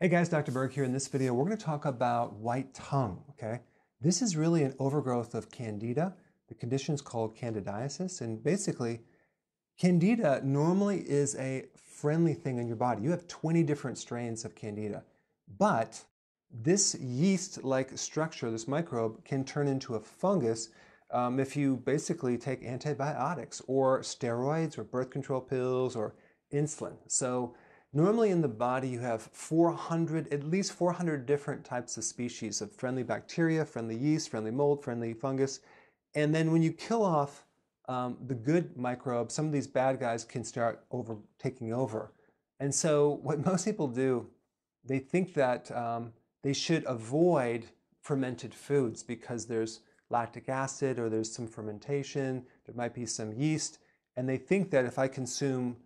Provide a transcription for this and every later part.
Hey guys, Dr. Berg here. In this video, we're going to talk about white tongue, okay? This is really an overgrowth of candida. The condition is called candidiasis, and basically, candida normally is a friendly thing in your body. You have 20 different strains of candida, but this yeast-like structure, this microbe, can turn into a fungus if you basically take antibiotics or steroids or birth control pills or insulin. So normally in the body you have at least 400 different types of species of friendly bacteria, friendly yeast, friendly mold, friendly fungus. And then when you kill off the good microbes, some of these bad guys can start taking over. And so what most people do, they think that they should avoid fermented foods because there's lactic acid or there's some fermentation, there might be some yeast, and they think that if I consume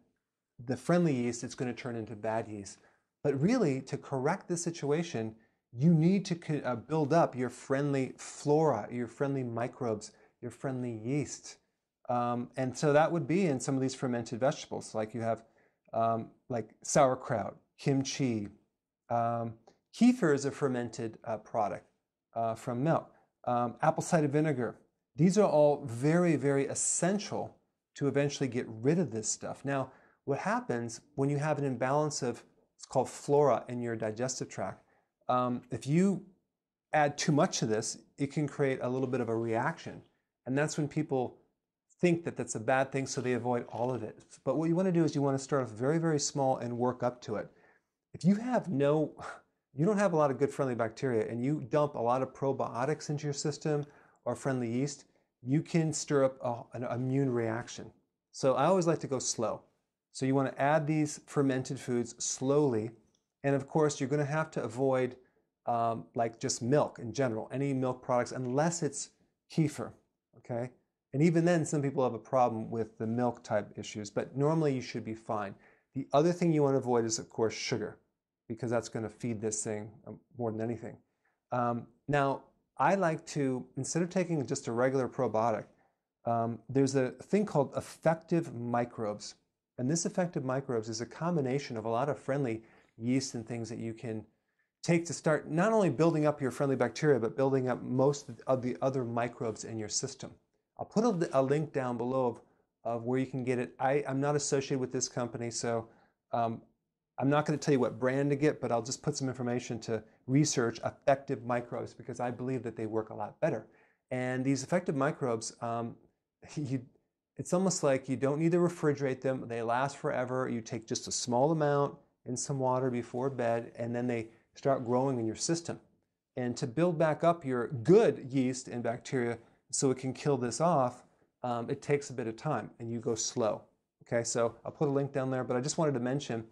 the friendly yeast, it's going to turn into bad yeast. But really, to correct the situation, you need to build up your friendly flora, your friendly microbes, your friendly yeast. And so that would be in some of these fermented vegetables, like you have like sauerkraut, kimchi. Kefir is a fermented product from milk. Apple cider vinegar. These are all very, very essential to eventually get rid of this stuff. Now, what happens when you have an imbalance of, it's called flora in your digestive tract, if you add too much of this, it can create a little bit of a reaction. And that's when people think that that's a bad thing, so they avoid all of it. But what you want to do is you want to start off very, very small and work up to it. If you don't have a lot of good friendly bacteria and you dump a lot of probiotics into your system or friendly yeast, you can stir up an immune reaction. So I always like to go slow. So you want to add these fermented foods slowly. And of course, you're going to have to avoid like just milk in general, any milk products, unless it's kefir, okay? And even then, some people have a problem with the milk type issues, but normally you should be fine. The other thing you want to avoid is, of course, sugar, because that's going to feed this thing more than anything. Now, I like to, instead of taking just a regular probiotic, there's a thing called effective microbes. And this effective microbes is a combination of a lot of friendly yeast and things that you can take to start not only building up your friendly bacteria, but building up most of the other microbes in your system. I'll put a link down below of where you can get it. I'm not associated with this company, so I'm not going to tell you what brand to get, but I'll just put some information to research effective microbes because I believe that they work a lot better. And these effective microbes, it's almost like you don't need to refrigerate them. They last forever. You take just a small amount in some water before bed, and then they start growing in your system. And to build back up your good yeast and bacteria so it can kill this off, it takes a bit of time, and you go slow. Okay, so I'll put a link down there, but I just wanted to mention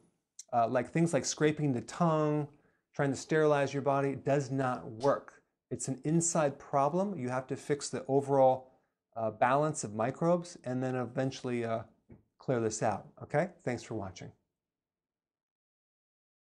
like things like scraping the tongue, trying to sterilize your body does not work. It's an inside problem. You have to fix the overall balance of microbes and then eventually clear this out. Okay? Thanks for watching.